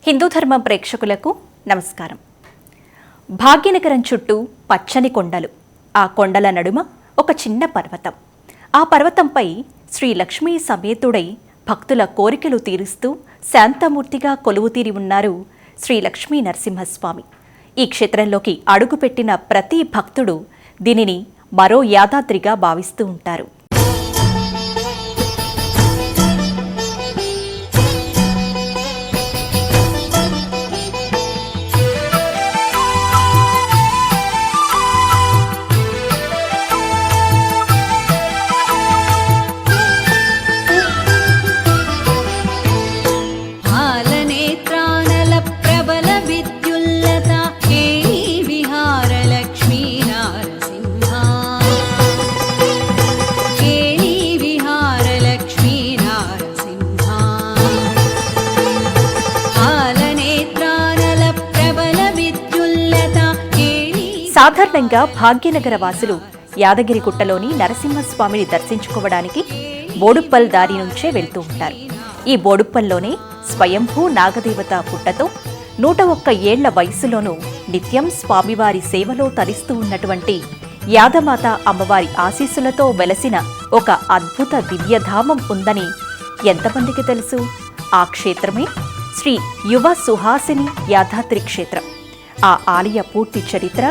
హిందూ ధర్మం ప్రేక్షకులకు నమస్కారం. భాగ్యనగరం చుట్టూ పచ్చని కొండలు, ఆ కొండల నడుమ ఒక చిన్న పర్వతం. ఆ పర్వతంపై శ్రీ లక్ష్మీ సమేతుడై భక్తుల కోరికలు తీరుస్తూ శాంతమూర్తిగా కొలువుతీరి ఉన్నారు శ్రీ లక్ష్మీ నరసింహస్వామి. ఈ క్షేత్రంలోకి అడుగుపెట్టిన ప్రతి భక్తుడు దీనిని మరో యాదాద్రిగా భావిస్తూ ఉంటారు. సాధారణంగా భాగ్యనగర వాసులు యాదగిరిగుట్టలోని నరసింహస్వామిని దర్శించుకోవడానికి బోడుప్పల్ దారి నుంచే వెళ్తూ ఉంటారు. ఈ బోడుప్పల్లోనే స్వయంభూ నాగదేవత పుట్టతో 101 ఏళ్ల వయసులోనూ నిత్యం స్వామివారి సేవలో తరిస్తూ ఉన్నటువంటి యాదమాత అమ్మవారి ఆశీస్సులతో వెలసిన ఒక అద్భుత దివ్యధామం ఉందని ఎంతమందికి తెలుసు? ఆ క్షేత్రమే శ్రీ యువ సుహాసిని యాదాద్రి క్షేత్రం. ఆ ఆలయ పూర్తి చరిత్ర,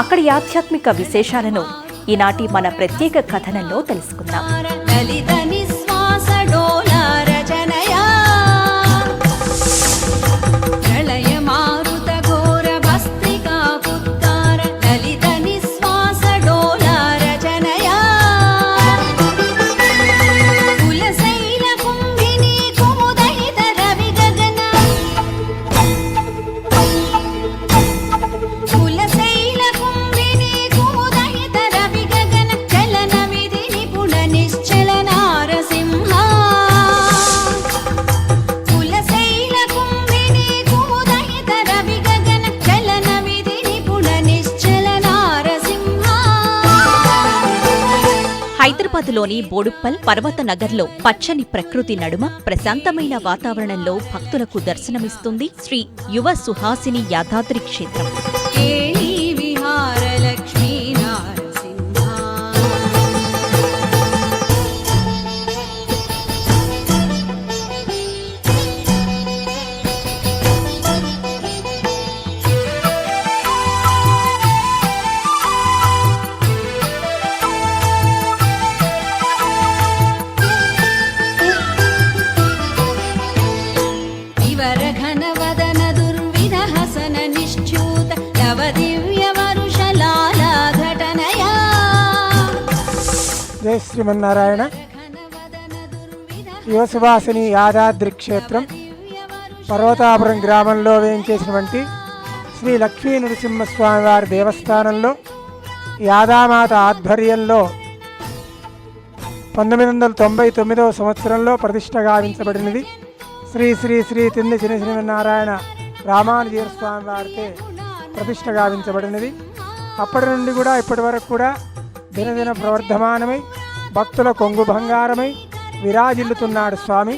అక్కడి ఆధ్యాత్మిక విశేషాలను ఈనాటి మన ప్రత్యేక కథనంలో తెలుసుకుందాం. హైదరాబాద్లోని బోడుప్పల్ పర్వత నగర్లో పచ్చని ప్రకృతి నడుమ ప్రశాంతమైన వాతావరణంలో భక్తులకు దర్శనమిస్తుంది శ్రీ యువ సుహాసిని యాదాద్రి క్షేత్రం. జై శ్రీమన్నారాయణ. యువ సుహాసిని యాదాద్రి క్షేత్రం పర్వతాపురం గ్రామంలో వేయించేసినటువంటి శ్రీ లక్ష్మీ నరసింహస్వామి వారి దేవస్థానంలో యాదామాత ఆధ్వర్యంలో 1999వ సంవత్సరంలో ప్రతిష్ట గావించబడినది. శ్రీ శ్రీ శ్రీ తిండి శ్రీ శ్రీమన్నారాయణ రామానుజీయ స్వామి వారితో ప్రతిష్ట గావించబడినది. అప్పటి నుండి కూడా ఇప్పటి వరకు కూడా దినదిన ప్రవర్ధమానమై భక్తుల కొంగు బంగారమై విరాజిల్లుతున్నాడు స్వామి.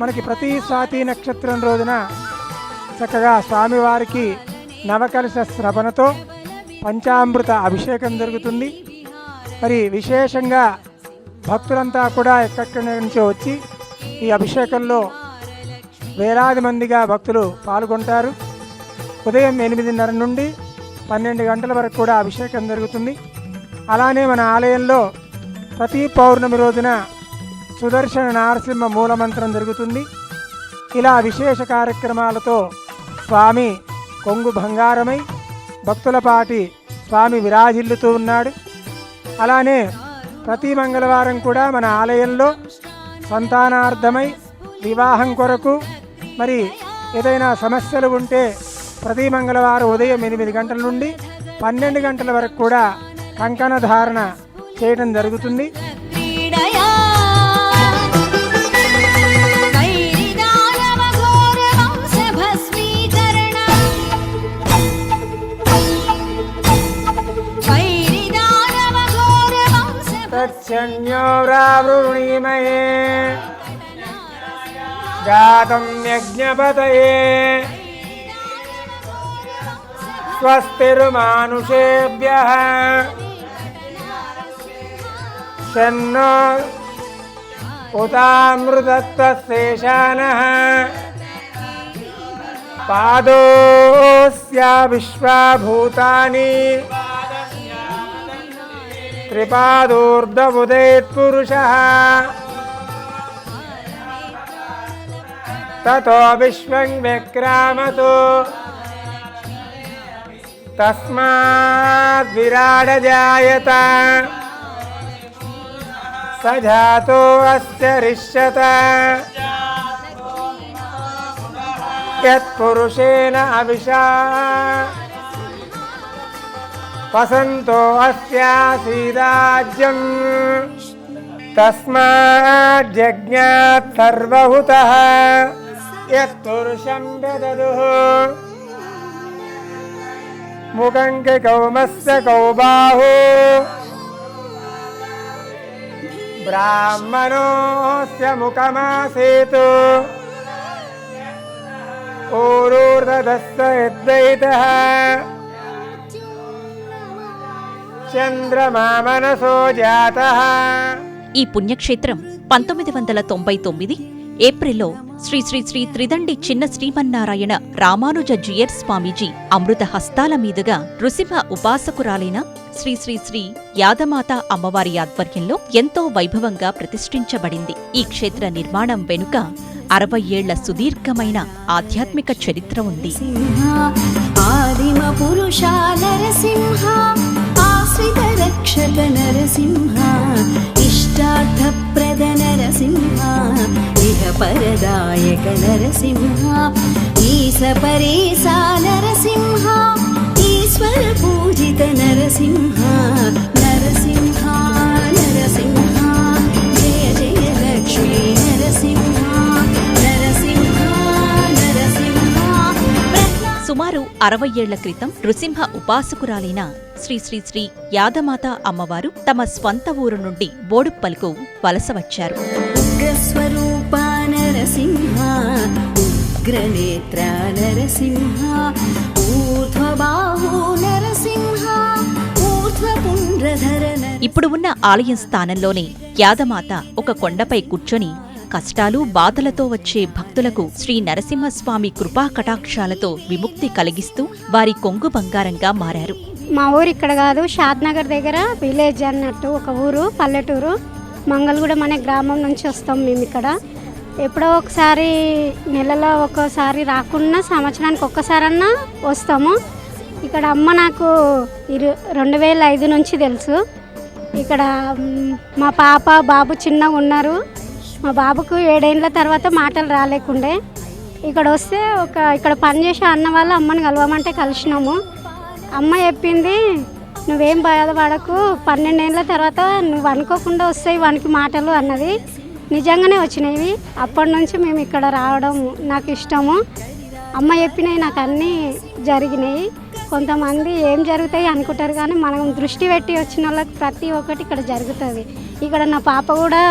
మనకి ప్రతి స్వాతి నక్షత్రం రోజున చక్కగా స్వామివారికి నవకలశ శ్రవణతో పంచామృత అభిషేకం జరుగుతుంది. మరి విశేషంగా భక్తులంతా కూడా ఎక్కడి నుంచో వచ్చి ఈ అభిషేకంలో వేలాది మందిగా భక్తులు పాల్గొంటారు. ఉదయం 8:30 నుండి 12 గంటల వరకు కూడా అభిషేకం జరుగుతుంది. అలానే మన ఆలయంలో ప్రతి పౌర్ణమి రోజున సుదర్శన నారసింహ మూలమంత్రం జరుగుతుంది. ఇలా విశేష కార్యక్రమాలతో స్వామి కొంగు బంగారమై భక్తులపాటి స్వామి విరాజిల్లుతూ ఉన్నాడు. అలానే ప్రతి మంగళవారం కూడా మన ఆలయంలో సంతానార్థమై వివాహం కొరకు మరి ఏదైనా సమస్యలు ఉంటే ప్రతి మంగళవారం ఉదయం 8 గంటల నుండి 12 గంటల వరకు కూడా కంకణ ధారణ చేయడం జరుగుతుంది. గాతం యజ్ఞపతయే స్వస్తిర్మానుషేభ్యః షన్నో ఉతామృతత్వశేషానః పాదోస్య విశ్వభూతాని త్రిపాదోర్ధముదయత్పురుషः తతో విశ్వం వ్యక్రామతు తస్మాద్ విరాడజాయత స జాతో అస్య రిష్యత యత్పురుషేణ అవిషా వసంతో అస్యాసీదాజ్యం తస్మాద్ జజ్ఞాత్ సర్వహుతః యత్పురుషం వ్యదదుః ముఖం కౌమస్య కౌబాహు బ్రాహ్మణోస్య ముఖమాసేతు ఊరూర్ధదస్య యద్వైతః చంద్రమా మనసో జాతః. ఈ పుణ్యక్షేత్రం 1999 ఏప్రిల్లో శ్రీ శ్రీ శ్రీ త్రిదండి చిన్న శ్రీమన్నారాయణ రామానుజ జియర్ స్వామీజీ అమృత హస్తాల మీదుగా నృసింహ ఉపాసకురాలైన శ్రీ శ్రీ శ్రీ యాదమాత అమ్మవారి ఆధ్వర్యంలో ఎంతో వైభవంగా ప్రతిష్ఠించబడింది. ఈ క్షేత్ర నిర్మాణం వెనుక 60 ఏళ్ల సుదీర్ఘమైన ఆధ్యాత్మిక చరిత్ర ఉంది. ఆదిమ పురుష నరసింహ ఆశ్రిత రక్షక నరసింహ ఇష్టార్థప్రద నరసింహ ఇహ పరదాయక నరసింహ ఈశ పరేశ నరసింహ ఈశ్వర పూజిత నరసింహ నరసింహ నరసింహ జయ జయ లక్ష్మీ నరసింహ నరసింహ నరసింహ. సుమారు 60 ఏళ్ల క్రితం నృసింహ ఉపాసకురాలైన శ్రీ శ్రీ శ్రీ యాదమాత అమ్మవారు తమ స్వంత ఊరు నుండి బోడుప్పల్కు వలస వచ్చారు. ఉగ్రస్వరూప నరసింహ ఉగ్రనేత్ర నరసింహ ఊర్ధ్వబాహు నరసింహ ఊర్ధ్వపుండ్రధర. ఇప్పుడు ఉన్న ఆలయం స్థానంలోనే యాదమాత ఒక కొండపై కూర్చొని కష్టాలు బాధలతో వచ్చే భక్తులకు శ్రీ నరసింహస్వామి కృపా కటాక్షాలతో విముక్తి కలిగిస్తూ వారి కొంగు బంగారంగా మారారు. మా ఊరు ఇక్కడ కాదు, షాద్నగర్ దగ్గర విలేజ్ అన్నట్టు ఒక ఊరు, పల్లెటూరు. మంగళగూడెం అనే గ్రామం నుంచి వస్తాం మేము. ఇక్కడ ఎప్పుడో ఒకసారి నెలలో ఒక్కోసారి రాకుండా సంవత్సరానికి ఒక్కసారన్నా వస్తాము. ఇక్కడ అమ్మ నాకు 2005 నుంచి తెలుసు. ఇక్కడ మా పాప బాబు చిన్నగా ఉన్నారు. మా బాబుకు 7 ఏళ్ళ తర్వాత మాటలు రాలేకుండే. ఇక్కడ వస్తే ఇక్కడ పనిచేసే అన్న వాళ్ళ అమ్మని కలవమంటే కలిసినాము. అమ్మ చెప్పింది, నువ్వేం బాధపడకు, 12 ఏళ్ళ తర్వాత నువ్వు అనుకోకుండా వస్తాయి వానికి మాటలు అన్నది. నిజంగానే వచ్చినాయి. అప్పటి నుంచి మేము ఇక్కడ రావడం నాకు ఇష్టము. అమ్మ చెప్పినవి నాకు అన్నీ జరిగినాయి. కొంతమంది ఏం జరుగుతాయి అనుకుంటారు, కానీ మనం దృష్టి పెట్టి వచ్చిన వాళ్ళకి ప్రతి ఒక్కటి ఇక్కడ జరుగుతుంది. ఇక్కడ నా పాప కూడా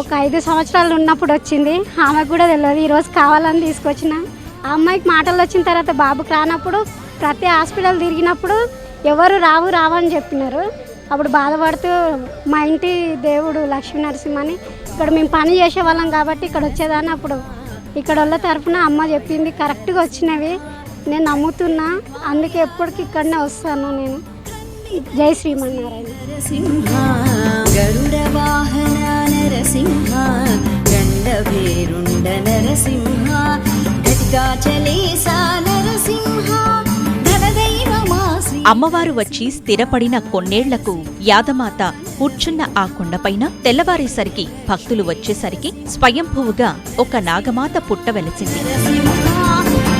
ఒక 5 సంవత్సరాలు ఉన్నప్పుడు వచ్చింది. ఆమెకు కూడా తెలియదు, ఈరోజు కావాలని తీసుకొచ్చిన. ఆ అమ్మాయికి మాటలు వచ్చిన తర్వాత బాబుకి రానప్పుడు ప్రతి హాస్పిటల్ తిరిగినప్పుడు ఎవరు రావు అని చెప్పినారు. అప్పుడు బాధపడుతూ మా ఇంటి దేవుడు లక్ష్మీ నరసింహని ఇక్కడ మేము పని చేసే వాళ్ళం కాబట్టి ఇక్కడ వచ్చేదాన్ని. అప్పుడు ఇక్కడ వాళ్ళ తరఫున అమ్మ చెప్పింది కరెక్ట్గా వచ్చినవి. నేను నమ్ముతున్నా, అందుకే ఎప్పటికి ఇక్కడనే వస్తాను నేను. జై శ్రీమన్నారాయణ. నరసింహ గరుడ వాహన నరసింహ గండభేరుండ నరసింహ ఘటికాచలేశ నరసింహ ధనదైవమాశ్రీ. అమ్మవారు వచ్చి స్థిరపడిన కొన్నేళ్లకు యాదమాత కూర్చున్న ఆ కొండపైన తెల్లవారేసరికి భక్తులు వచ్చేసరికి స్వయంభువుగా ఒక నాగమాత పుట్ట వెలసింది. నరసింహ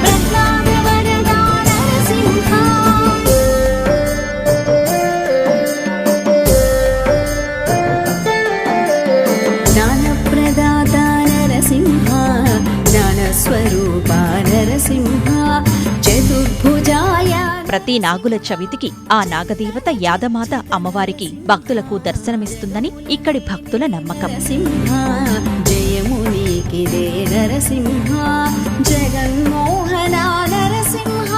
ప్రహ్లాద వరదా నరసింహ జ్ఞానప్రదాత నరసింహ జ్ఞానస్వరూప నరసింహ చతుర్భుజాయ. ప్రతి నాగుల చవితికి ఆ నాగదేవత యాదమాత అమ్మవారికి భక్తులకు దర్శనమిస్తుందని ఇక్కడి భక్తుల నమ్మకం. నరసింహ జయము నీకిదే నరసింహ జగన్మోహన నరసింహ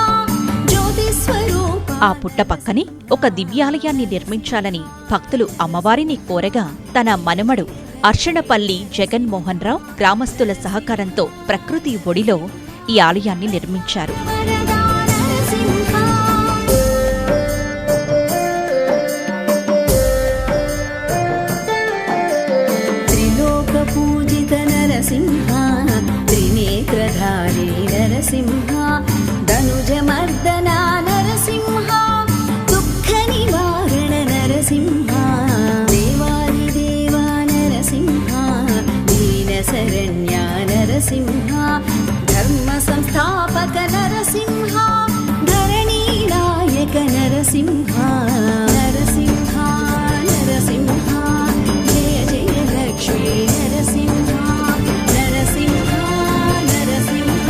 జ్యోతి స్వరూప. ఆ పుట్ట పక్కనే ఒక దివ్యాలయాన్ని నిర్మించాలని భక్తులు అమ్మవారిని కోరగా తన మనుమడు అర్షణపల్లి జగన్మోహన్ రావు గ్రామస్తుల సహకారంతో ప్రకృతి ఒడిలో ఈ ఆలయాన్ని నిర్మించారు. వరదా నరసింహ త్రిలోక పూజిత నరసింహ త్రినేత్రధారి నరసింహ ధనుజమర్దన నరసింహ దుఃఖ నివారణ నరసింహ దేవాదిదేవ నరసింహ దీన శరణ్య నరసింహ ధర్మ సంస్థాపక నరసింహ ధరణీ నాయక నరసింహ నరసింహ నరసింహ జయ జయ లక్ష్మీ నరసింహ నరసింహ నరసింహ.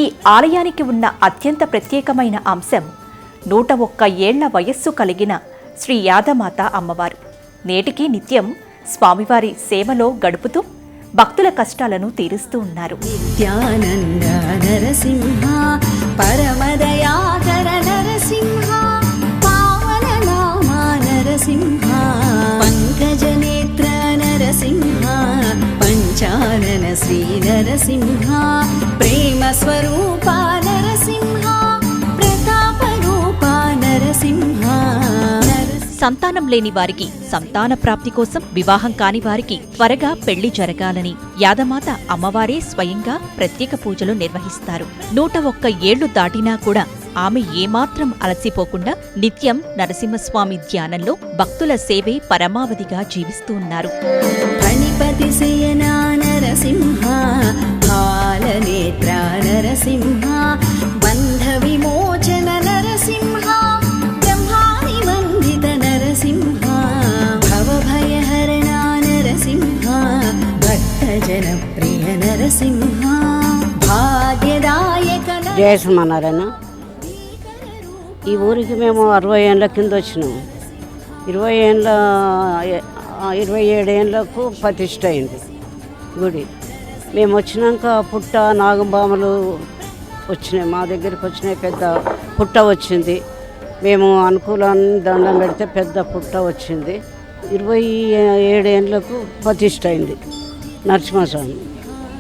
ఈ ఆలయానికి ఉన్న అత్యంత ప్రత్యేకమైన అంశం 101 ఏళ్ల వయస్సు కలిగిన శ్రీ యాదమాత అమ్మవారు నేటికి నిత్యం స్వామివారి సేవలో గడుపుతూ భక్తుల కష్టాలను తీరుస్తూ ఉన్నారు. నిత్యానంద నరసింహ పరమదయాకర నరసింహ పావన నామ నరసింహ పంకజనేత్ర నరసింహ పంచానన శ్రీ నరసింహ ప్రేమ స్వరూప నరసింహ ప్రతాప రూప నరసింహ. సంతానం లేని వారికి సంతాన ప్రాప్తి కోసం, వివాహం కాని వారికి త్వరగా పెళ్లి జరగాలని యాదమాత అమ్మవారే స్వయంగా ప్రత్యేక పూజలు నిర్వహిస్తారు. 101 ఏళ్లు దాటినా కూడా ఆమె ఏమాత్రం అలసిపోకుండా నిత్యం నరసింహస్వామి ధ్యానంలో భక్తుల సేవే పరమావధిగా జీవిస్తూ ఉన్నారు. ఫణిపతి శయనా నరసింహ బాలనేత్ర నరసింహ బంధ విమోచన నరసింహ బ్రహ్మాని వందిత నరసింహ భవభయహరణ నరసింహ భక్తజన ప్రియ నరసింహ భాగ్యదాయక జయసుమన్నారాయణ. ఈ ఊరికి మేము 60 ఏళ్ళ కింద వచ్చినాము. 27 ఏళ్ళకు ప్రతిష్ట అయింది గుడి. మేము వచ్చినాక పుట్ట నాగంబామలు వచ్చినాయి, మా దగ్గరికి వచ్చినాయి. పెద్ద పుట్ట వచ్చింది. మేము అనుకూలాన్ని దండం పెడితే పెద్ద పుట్ట వచ్చింది. 27 ఏళ్ళకు ప్రతిష్ట అయింది నరసింహస్వామి.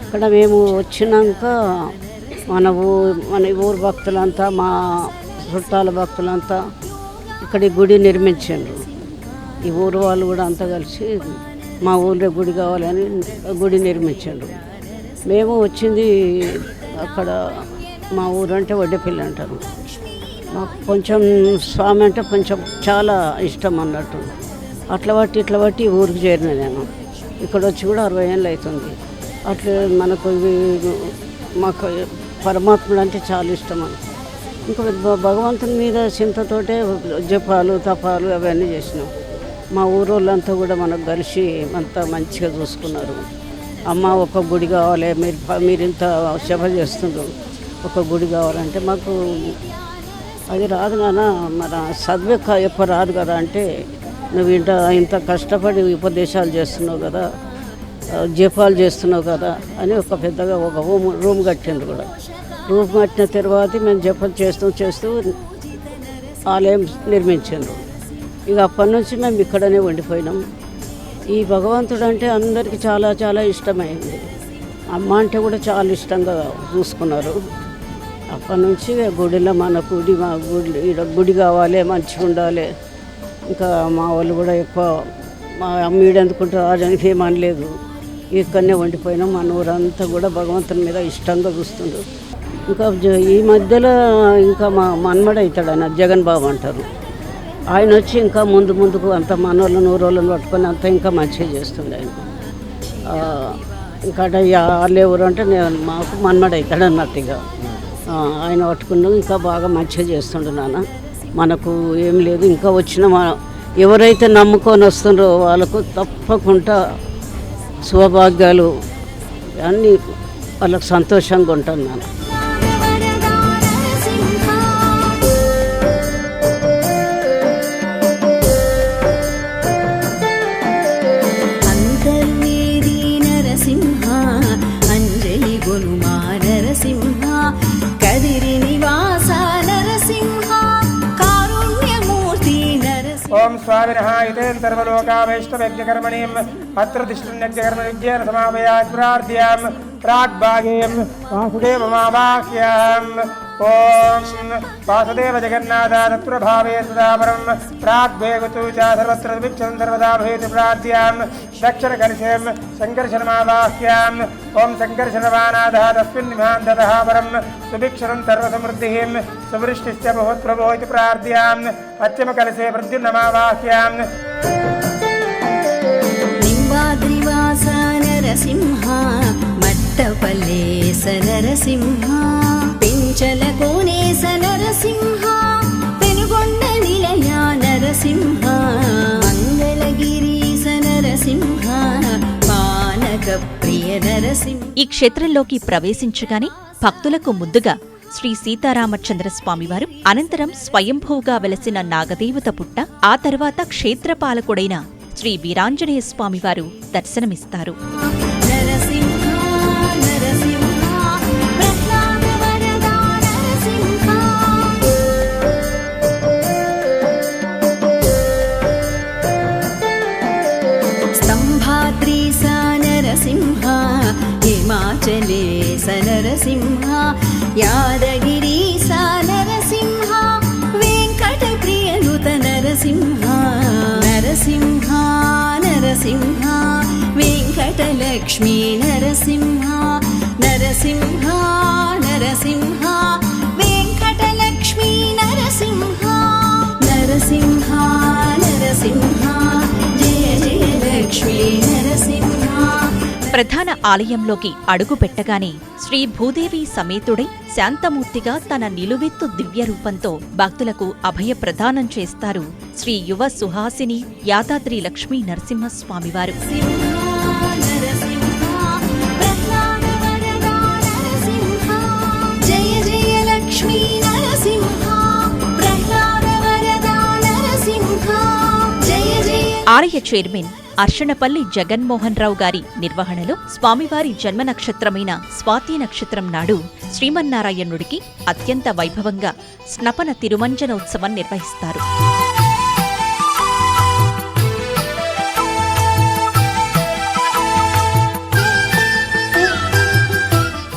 ఇక్కడ మేము వచ్చినాక మన ఊరు భక్తులంతా, మా చుట్టాల భక్తులంతా ఇక్కడ గుడి నిర్మించారు. ఈ ఊరు వాళ్ళు కూడా అంతా కలిసి మా ఊళ్ళో గుడి కావాలని గుడి నిర్మించారు. మేము వచ్చింది అక్కడ మా ఊరు అంటే వడ్డేపల్లి అంటారు. మాకు కొంచెం స్వామి అంటే కొంచెం చాలా ఇష్టం అన్నట్టు. అట్లా బట్టి ఈ ఊరికి చేరిన నేను. ఇక్కడ వచ్చి కూడా 60 ఏళ్ళు అవుతుంది. అట్లా మనకు మాకు పరమాత్ముడు అంటే చాలా ఇష్టం అని. ఇంకా భగవంతుని మీద చింతతోటే జపాలు తపాలు అవన్నీ చేసినాం. మా ఊరోళ్ళంతా కూడా మనకు కలిసి అంతా మంచిగా చూసుకున్నారు. అమ్మ ఒక గుడి కావాలి, మీరు ఇంత సేవ చేస్తున్నారు, ఒక గుడి కావాలంటే మాకు అది రాదు నాన్న, మన చదివే ఎక్కువ రాదు కదా అంటే, నువ్వు ఇంత కష్టపడి ఉపదేశాలు చేస్తున్నావు కదా, జపాలు చేస్తున్నావు కదా అని ఒక పెద్దగా ఒక రూమ్ కట్టిండ్రు కూడా. రూమ్ కట్టిన తర్వాత మేము జపాలు చేస్తూ ఆలయం నిర్మించారు. ఇక అప్పటి నుంచి మేము ఇక్కడనే ఉండిపోయినాం. ఈ భగవంతుడు అంటే అందరికీ చాలా చాలా ఇష్టమైంది. అమ్మ అంటే కూడా చాలా ఇష్టంగా చూసుకున్నారు. అప్పటి నుంచి గుడిలో మా గుడి కావాలి, మంచిగా ఉండాలి. ఇంకా మా వాళ్ళు కూడా ఎక్కువ మా అమ్మీడు ఎందుకుంటారు రాజానికి ఏమనలేదు. ఇక్కడనే వండిపోయినాం. మన ఊరంతా కూడా భగవంతుని మీద ఇష్టంగా చూస్తుండ్రు. ఇంకా ఈ మధ్యలో ఇంకా మా మన్మడు అవుతాడు ఆయన, జగన్ బాబు అంటారు. ఆయన వచ్చి ఇంకా ముందుకు అంత మనోళ్ళను ఊరోళ్ళను పట్టుకొని అంతా ఇంకా మంచిగా చేస్తుండే ఆయన. ఇంకా వాళ్ళు ఎవరు అంటే మాకు మన్మడు అవుతాడు అన్నట్టుగా ఆయన పట్టుకున్నాం. ఇంకా బాగా మంచిగా చేస్తుండే నాన్న. మనకు ఏం లేదు, ఇంకా వచ్చిన ఎవరైతే నమ్ముకొని వస్తుండ్రో వాళ్ళకు తప్పకుండా శుభభాగ్యాలు అన్నీ వాళ్ళకు సంతోషంగా ఉంటాను నాన్న. भाविनः इतेन सर्वलोकावैष्णवयज्ञकर्मणीं अत्रतिष्ठन्यज्ञकर्मविज्ञेन समापयात् प्रार्थ्यां प्राग्भागीं वासुदेवमावाह्याम् ॐ वासुदेव जगन्नाथ तत्प्रभावे सदा परं प्राग्भेगतु च सर्वत्र सुभिक्षं सर्वदा भवेत् प्रार्थ्यां दक्षिणकर्षें सङ्कर्षणमावाह्याम् ॐ सङ्कर्षणवानाथः तस्मिन् निभान्ततः परं सुभिक्षणं सर्वसमृद्धिं सुवृष्टिश्च भवत्प्रभो इति प्रार्थ्याम् पश्चिमकलशे प्रद्युम्नमावाह्याम् निम्बाद्रिवास नरसिंह मट्टपल्ले स नरसिंह पिञ्चलकोणे स नरसिंह पेनुगोण्ड निलया नरसिंह मंगलगिरि स नरसिंह पानकप्रिय नरसिंह। ఈ క్షేత్రంలోకి ప్రవేశించగానే భక్తులకు ముందుగా శ్రీ సీతారామచంద్ర స్వామివారు, అనంతరం స్వయంభూగా వెలసిన నాగదేవత పుట్ట, ఆ తర్వాత క్షేత్రపాలకుడైన శ్రీ వీరాంజనేయ స్వామివారు దర్శనమిస్తారు. నరసింహ నరసింహ ప్రహ్లాద వరదా నరసింహ స్తంభాద్రి స నరసింహ హిమాచలే స నరసింహ యాదగిరి స నరసింహ వెంకటప్రియనుత నరసింహ నరసింహ నరసింహ వెంకటలక్ష్మీ నరసింహ నరసింహ నరసింహ వెంకటలక్ష్మీ నరసింహ నరసింహ నరసింహ జయ జయ లక్ష్మీ నరసింహ. ప్రధాన ఆలయంలోకి అడుగు పెట్టగానే శ్రీ భూదేవి సమేతుడై శాంతమూర్తిగా తన నిలువెత్తు దివ్య రూపంతో భక్తులకు అభయ ప్రదానం చేస్తారు శ్రీ యువ సుహాసిని యాదాద్రి లక్ష్మీ నరసింహస్వామివారు. జయ జయ లక్ష్మీ నరసింహ ప్రహ్లాద వరదా నరసింహ జయ జయ. ఆలయ చైర్మన్ అర్షణపల్లి జగన్మోహన్ రావు గారి నిర్వహణలో స్వామివారి జన్మ నక్షత్రమైన స్వాతి నక్షత్రం నాడు శ్రీమన్నారాయణుడికి అత్యంత వైభవంగా స్నపన తిరుమంజనోత్సవం నిర్వహిస్తారు.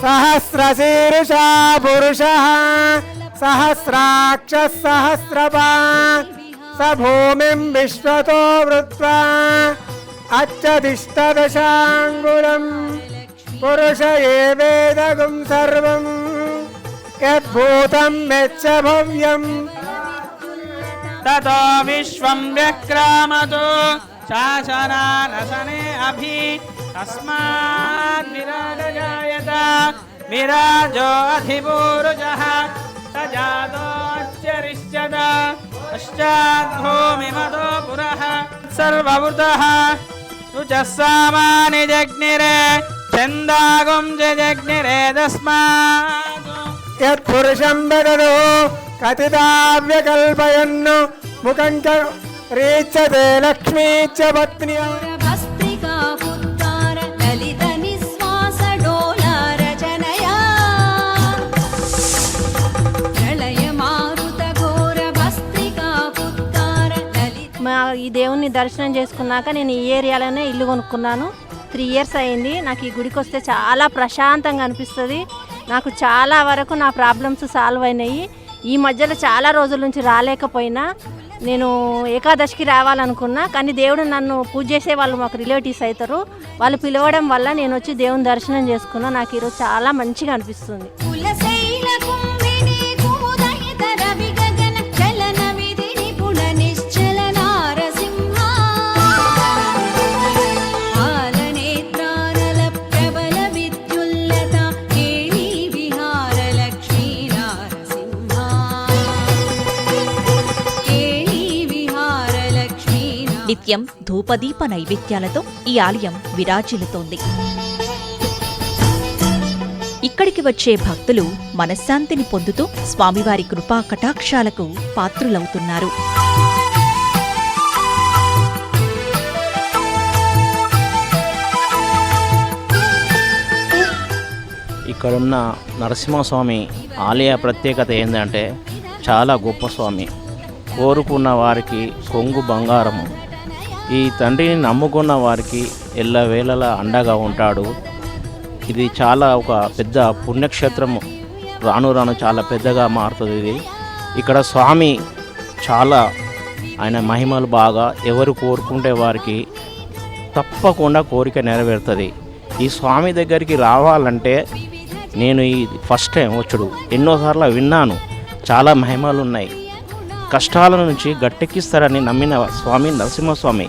सहस्रशीर्षा पुरुषः सहस्राक्षः सहस्रपात् स भूमिं विश्वतो वृत्वा अच्छतिष्ठदशाङ्गुलं पुरुष एवेदगुं सर्वं यद्भूतं यच्च भव्यं ततो विश्वं व्यक्रामतो शासनानशने अभि तस्माद् विराजगायत विराजो अधिपूरुजः तजातोऽच्चरिष्यत पश्चाद्भूमिमतो पुरः सर्ववृतः रुचः सामानि जग्निरे छन्दागुं जग्निरे तस्मात् यत्पुरुषं ददतो कथिताव्यकल्पयन् मुखं च रीच्यते लक्ष्मी च पत्न्या भस्त्रिका पुत्तार ललित निःश्वास डोलारचनया प्रलय मारुत घोर भस्त्रिका पुत्तार ललित. మా ఈ దేవుణ్ణి దర్శనం చేసుకున్నాక నేను ఈ ఏరియాలోనే ఇల్లు కొనుక్కున్నాను. 3 years అయింది. నాకు ఈ గుడికి వస్తే చాలా ప్రశాంతంగా అనిపిస్తుంది. నాకు చాలా వరకు నా ప్రాబ్లమ్స్ సాల్వ్ అయినాయి. ఈ మధ్యలో చాలా రోజుల నుంచి రాలేకపోయినా నేను ఏకాదశికి రావాలనుకున్నా, కానీ దేవుడు నన్ను పూజ చేసే వాళ్ళు మాకు రిలేటివ్స్ అవుతారు. వాళ్ళు పిలవడం వల్ల నేను వచ్చి దేవుని దర్శనం చేసుకున్నా. నాకు ఈరోజు చాలా మంచిగా అనిపిస్తుంది. కులశైల కుంభిని కుముదహిత రవి గగన చలన విధి నిపుణ నిశ్చల నారసింహ ఆలనేత్రానల ప్రబల విద్యుల్లత కేళీ విహార లక్ష్మీ నారసింహ కేళీ విహార లక్ష్మీ. నిత్యం ధూపదీప నైవేద్యాలతో ఈ ఆలయం విరాజిల్లుతోంది. ఇక్కడికి వచ్చే భక్తులు మనశ్శాంతిని పొందుతూ స్వామివారి కృపా కటాక్షాలకు పాత్రులవుతున్నారు. ఇక్కడున్న నరసింహస్వామి ఆలయ ప్రత్యేకత ఏంటంటే చాలా గొప్ప స్వామి. కోరుకున్న వారికి కొంగు బంగారము. ఈ తండ్రిని నమ్ముకున్న వారికి ఎల్లవేళలా అండగా ఉంటాడు. ఇది చాలా ఒక పెద్ద పుణ్యక్షేత్రము. రాను రాను చాలా పెద్దగా మారుతుంది ఇది. ఇక్కడ స్వామి చాలా ఆయన మహిమలు బాగా, ఎవరు కోరుకుంటే వారికి తప్పకుండా కోరిక నెరవేరుతుంది. ఈ స్వామి దగ్గరికి రావాలంటే నేను ఈ ఫస్ట్ టైం వచ్చుడు, ఎన్నోసార్లు విన్నాను, చాలా మహిమలు ఉన్నాయి. కష్టాల నుంచి గట్టెక్కిస్తారని నమ్మిన స్వామి నరసింహస్వామి.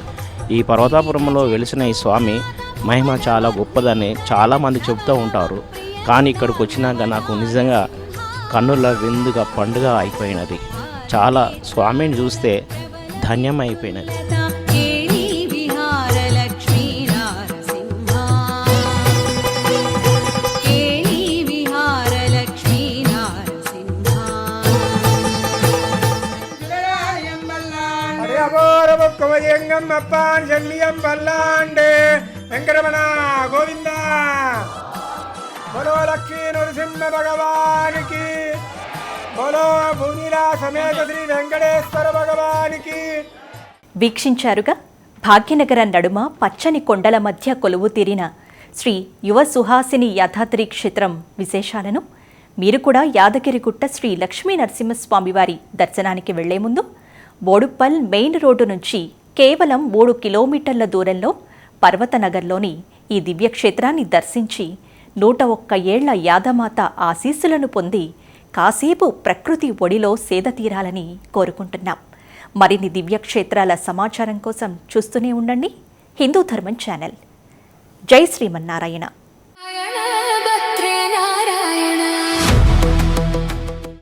ఈ పర్వతాపురంలో వెలిసిన ఈ స్వామి మహిమ చాలా గొప్పదని చాలామంది చెబుతూ ఉంటారు. కానీ ఇక్కడికి వచ్చినాక నాకు నిజంగా కన్నుల విందుగా పండుగ అయిపోయినది. చాలా స్వామిని చూస్తే ధన్యం అయిపోయినది. కేళీ విహార లక్ష్మీ నారసింహ కేళీ విహార లక్ష్మీ నారసింహ అరే అమోర ముక్కమయంగం అప్పాన్ జన్మియం పల్లాండే వెంకటరమణ గోవింద బలో లక్ష్మీ నరసింహ భగవానికి, బలో భూమిలా సమేత శ్రీ వెంకటేశ్వర భగవానికి. వీక్షించారుగా భాగ్యనగర నడుమ పచ్చని కొండల మధ్య కొలువు తీరిన శ్రీ యువ సుహాసిని యాదాద్రి క్షేత్రం విశేషాలను. మీరు కూడా యాదగిరిగుట్ట శ్రీ లక్ష్మీ నరసింహస్వామివారి దర్శనానికి వెళ్లే ముందు బోడుప్పల్ మెయిన్ రోడ్డు నుంచి కేవలం 3 కిలోమీటర్ల దూరంలో పర్వతనగర్లోని ఈ దివ్యక్షేత్రాన్ని దర్శించి 101 ఏళ్ల యాదమాత ఆశీస్సులను పొంది కాసేపు ప్రకృతి ఒడిలో సేద తీరాలని కోరుకుంటున్నాం. మరిన్ని దివ్యక్షేత్రాల సమాచారం కోసం చూస్తూనే ఉండండి హిందూ ధర్మం ఛానల్. జై శ్రీమన్నారాయణ.